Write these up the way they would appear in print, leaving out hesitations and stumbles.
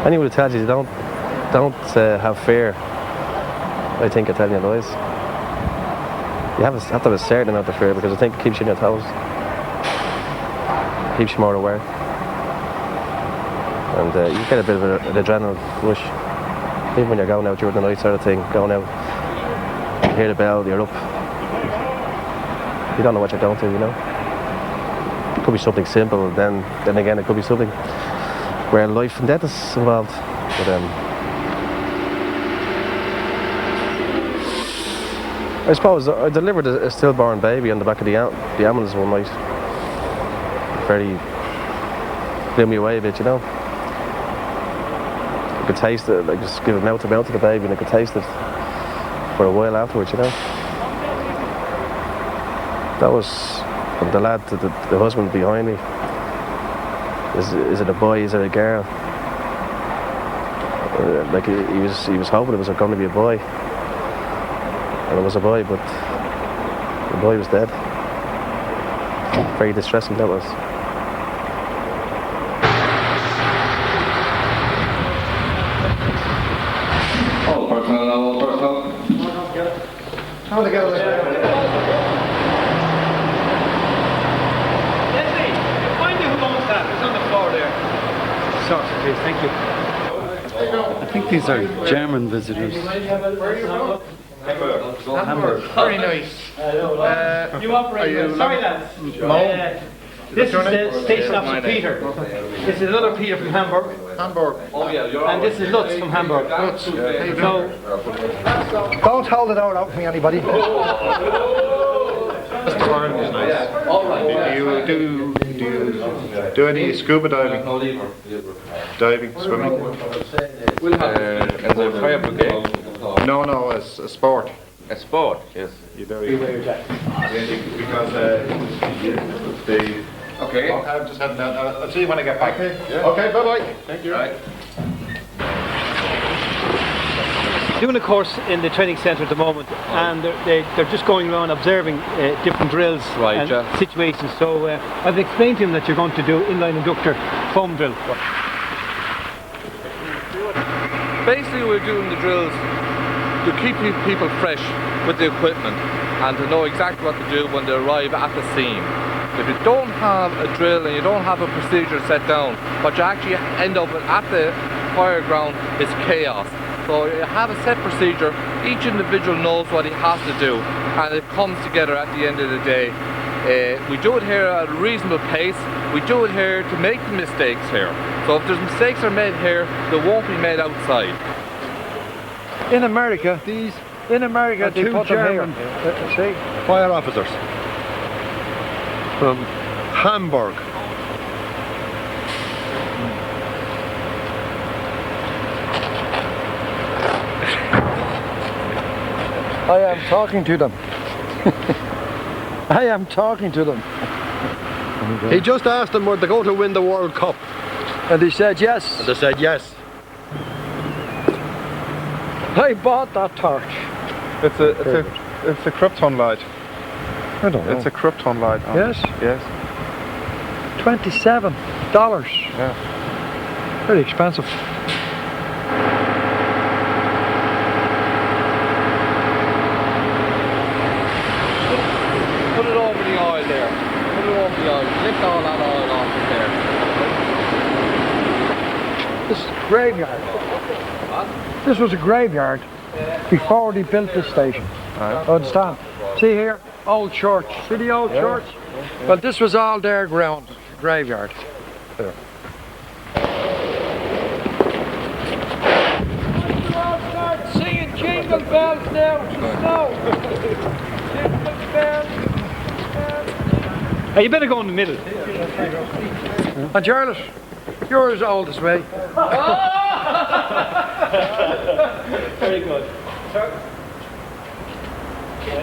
Anyone who tells you don't have fear, I think are telling you lies. You have to have a certain amount of fear because I think it keeps you on your toes. Keeps you more aware. And you get a bit of an adrenaline rush. Even when you're going out during the night sort of thing, going out, you hear the bell, you're up. You don't know what you're going to, you know. It could be something simple, then again it could be something where life and death is involved. But I suppose I delivered a stillborn baby on the back of the ambulance one night. Very blew me away a bit, you know. I could taste it, like just give it mouth to mouth to the baby, and I could taste it for a while afterwards, you know. That was the lad, the husband behind me. Is it a boy? Is it a girl? Like he was hoping it was going to be a boy, and it was a boy, but the boy was dead. Very distressing that was. All personnel. How to get away? Sorry, please, thank you. I think these are German visitors. Hamburg. Very nice. You operate. Sorry, lads. This is the station officer Peter. This is another Peter from Hamburg. Hamburg. And this is Lutz from Hamburg. Lutz. So, Don't hold it out for me, anybody. This turn is nice. Do you do any scuba diving? Swimming? As a fire brigade? No, as a sport. A sport, yes. You do. Because the. Okay. I'm just heading out. I'll see you when I get back. Okay, yeah. Okay, bye-bye. Thank you. Right. doing a course in the training centre at the moment, and they're just going around observing different drills and situations. So I've explained to him that you're going to do inline inductor foam drill. Basically, we're doing the drills to keep people fresh with the equipment and to know exactly what to do when they arrive at the scene. If you don't have a drill and you don't have a procedure set down, what you actually end up with at the fire ground is chaos. So you have a set procedure, each individual knows what he has to do, and it comes together at the end of the day. We do it here at a reasonable pace. We do it here to make the mistakes here. So if there's mistakes are made here, they won't be made outside. In America, they put them here. See? Fire officers from Hamburg. I am talking to them. I am talking to them. He just asked them were they going to win the World Cup. And they said yes. And they said yes. I bought that torch. It's a Krypton light. I don't know. It's a Krypton light. Yes? Yes. $27. Yeah. Very expensive. Put it over the oil there. Put it over the oil. Lift all that oil off of there. This is a graveyard. This was a graveyard before they built this station. Right. Understand? See here, old church. See the old church? Well, this was all their ground, graveyard. There. Start singing jingle bells now. No. Jingle bells. You better go in the middle. And Charlotte, you're as old as me. Very good.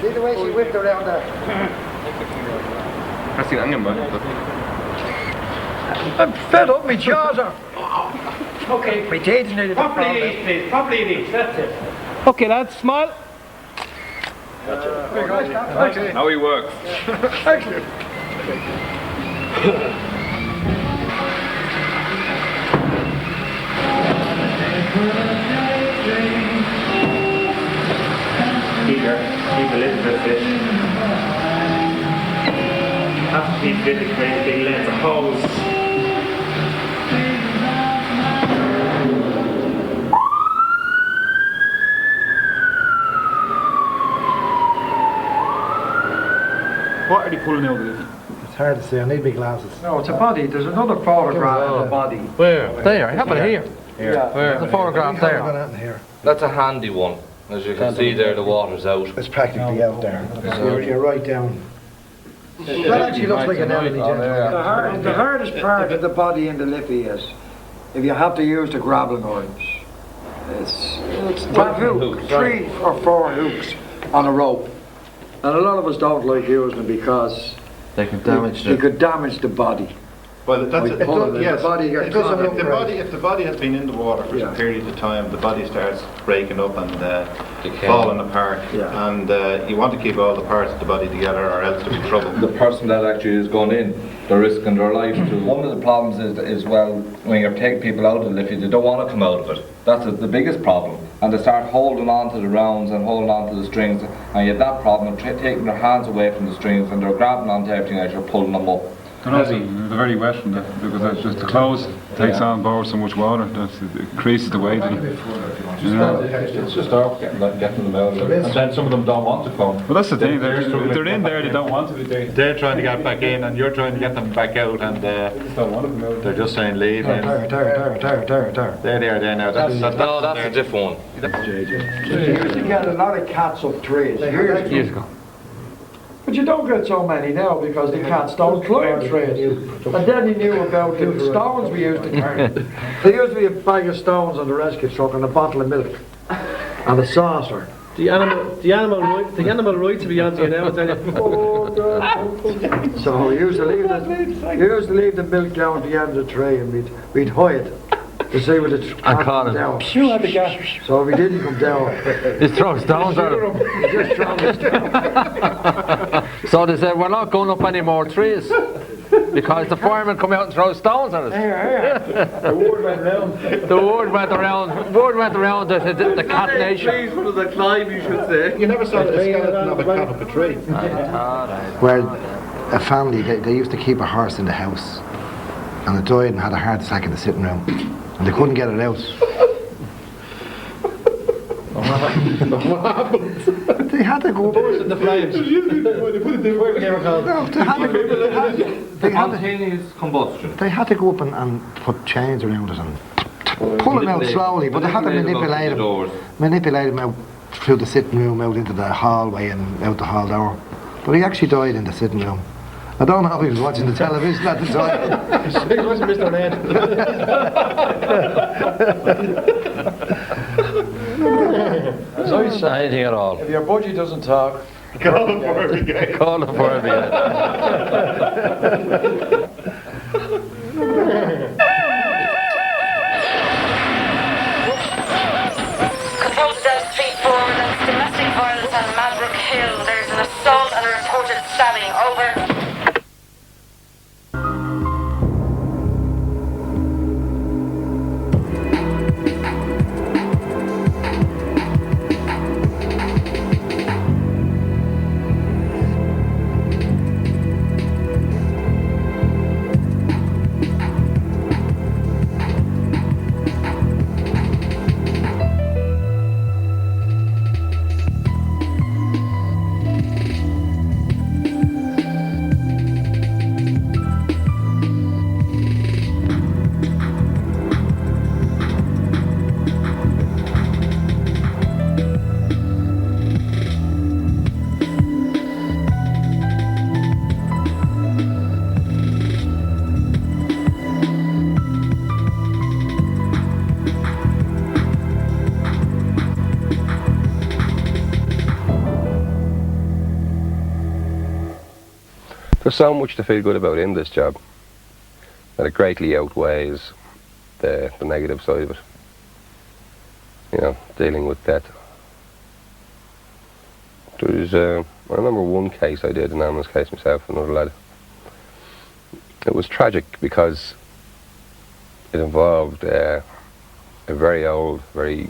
See the way she whipped around there. I'm fed up, my jaws are. Okay. My teeth nearly. Properly eat, please. Properly eat. That's it. Okay, lads, smile. Now he works. Thank you. Keep a little bit of fish. Have to keep it, create a big lens of holes. What are they pulling out of it? It's hard to see. I need big glasses. No, it's a body. There's another photograph of the body. Where? There, I have it here. Yeah. Where? The photograph there. Here. That's a handy one. As you can see there, the water's out. It's practically out there. You're right down. That actually looks like an elderly gentleman. The hardest part of the body in the lippy is if you have to use the grappling irons. It's 3 or 4 hooks on a rope. And a lot of us don't like using them because They can damage they could damage the body. Well, that's Like pulling it, yes. the body gets It doesn't caught look in the the body. If the body has been in the water for some period of time, the body starts breaking up and falling apart. Yeah. And you want to keep all the parts of the body together, or else there'll be trouble. The person that actually is going in, they're risking their life too. One of the problems is well, when you're taking people out of the liffey, they don't want to come out of it. That's the biggest problem. And they start holding on to the rounds and holding on to the strings, and you have that problem of taking their hands away from the strings, and they're grabbing onto everything as you're pulling them up. And also, they're very wet from because just the clothes takes on board so much water that it increases the weight. It's just our getting them out of it. And then some of them don't want to come. Well, that's the thing. If they're in there, they don't want to be there. They're trying to get back in, and you're trying to get them back out, and they're just saying leave. There. There they are there now. That's a different one. You used to get a lot of cats up trees years ago. But you don't get so many now because the cats don't climb trees. And then he knew about the stones we used to carry. There used to be a bag of stones on the rescue truck and a bottle of milk and a saucer. The animal rights will be on to you now, I tell you. So we used to leave the milk down at the end of the tree and we'd hide to see what the cat come down. So if he didn't come down, Just throw stones at him. he just dropped us down. So they said, we're not going up any more trees because the firemen come out and throw stones at us. The word went round. The word went around the cat nation. Please, what is the climb, you should say? You never saw the skeleton of a cat up a tree. Where a family, they used to keep a horse in the house, and it died and had a heart attack in the sitting room, and they couldn't get it out. They had to go up. The flames. Spontaneous combustion. They had to go up and put chains around it and pull him out slowly, but they had to manipulate him out through the sitting room, out into the hallway and out the hall door. But he actually died in the sitting room. I don't know if he was watching the television at the time. He wasn't Mr. Ned. Don't say anything at all. If your budgie doesn't talk, Call the fire brigade. Call the fire brigade. Control to Delta Street forward, that's domestic violence on Maverick Hill. There's an assault and a reported stabbing. Over. There's so much to feel good about in this job that it greatly outweighs the negative side of it. You know, dealing with death. There's I remember one case I did, an ambulance case myself, another lad. It was tragic because it involved a very old, very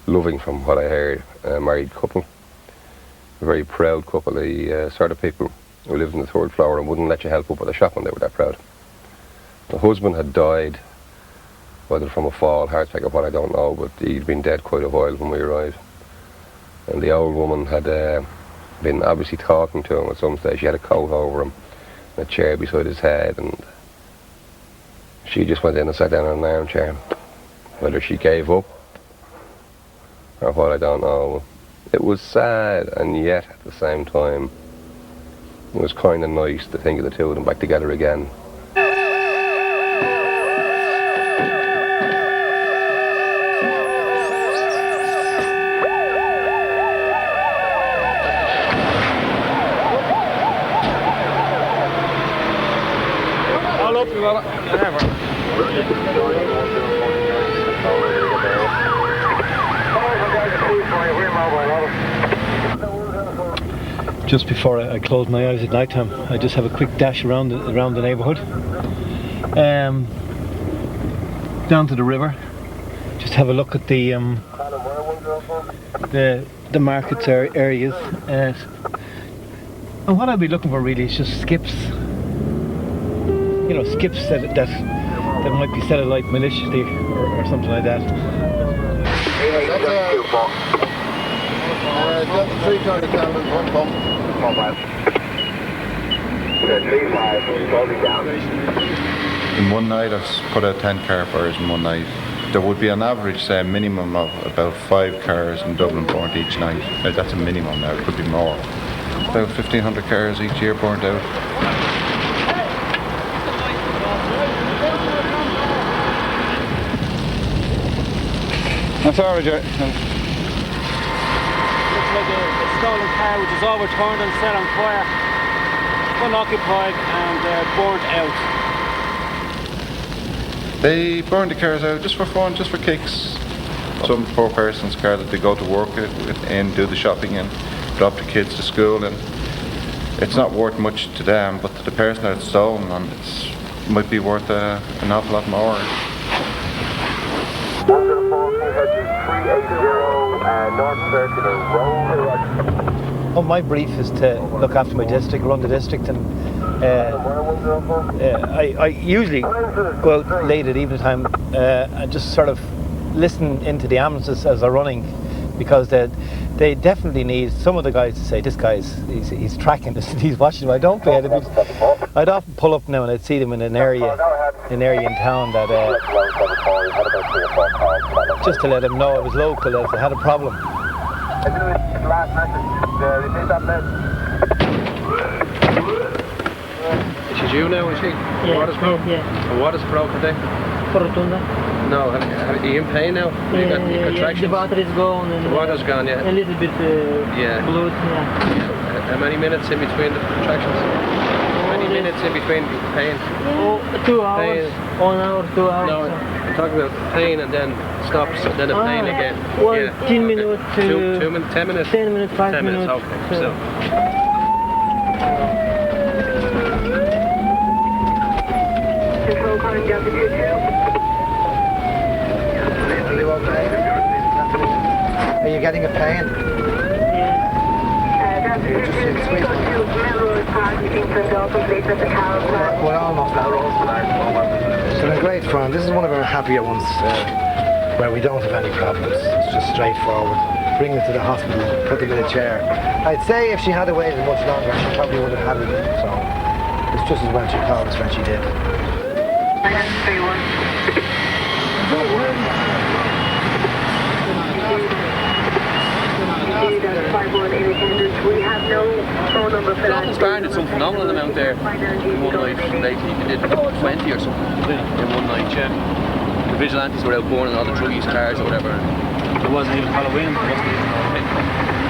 loving, from what I heard, married couple. A very proud couple. The sort of people who lived on the 3rd floor and wouldn't let you help up with the shop when they were that proud. The husband had died, whether from a fall, heart attack or what, I don't know, but he'd been dead quite a while when we arrived. And the old woman had been obviously talking to him at some stage. She had a coat over him, a chair beside his head, and she just went in and sat down in an armchair. Whether she gave up or what, I don't know. It was sad, and yet at the same time it was kind of nice to think of the two of them back together again. All up, you got it. Just before I close my eyes at night time, I just have a quick dash around the neighbourhood, down to the river. Just have a look at the markets areas, and what I'll be looking for really is just skips. You know, skips that might be set alight maliciously or something like that. In one night I've put out 10 car fires in one night. There would be an average, say, minimum of about 5 cars in Dublin burnt each night. Now, that's a minimum now, it could be more. About 1,500 cars each year burnt out. That's all right, Jerry. Looks like a stolen car which is overturned and set on fire, unoccupied and burnt out. They burn the cars out just for fun, just for kicks. Some poor person's car that they go to work in, do the shopping in, drop the kids to school in. It's not worth much to them, but to the person that it's stolen on, it might be worth an awful lot more. Well, my brief is to look after my district, run the district, and I usually go out late at evening time and just sort of listen into the ambulances as they're running, because they definitely need some of the guys to say, this guy's he's tracking this, he's watching. I don't pay it. I'd often pull up now and I'd see them in an area in town that just to let them know I was local, that if they had a problem. She's you now, is she? Yeah. What is broken? Yeah. And what is broken today? For rotunda. No, are you in pain now? You got contractions? The battery's gone. And the water's gone, yeah. A little bit blood, yeah. How many minutes in between the contractions? How many minutes in between pain? Oh, 2 hours. 1 hour, 2 hours. No, I'm talking about pain and then stops and then the pain again. 10 minutes. 2 minutes, 10 minutes? 10 minutes, 5 10 minutes. Okay, so. Control calling down to 2-2. Are you getting a pain? We're almost there. It's been a great fun. This is one of our happier ones where we don't have any problems. It's just straightforward. Bring her to the hospital, put them in a chair. I'd say if she had waited much longer, she probably would have had it. So it's just as well she called us when she did. We have no phone number for that. Scotland's did some phenomenal amount there in one night lately. They did 20 or something in one night, yeah. The vigilantes were out burning all the druggies' cars or whatever. It wasn't even Halloween. It wasn't even Halloween.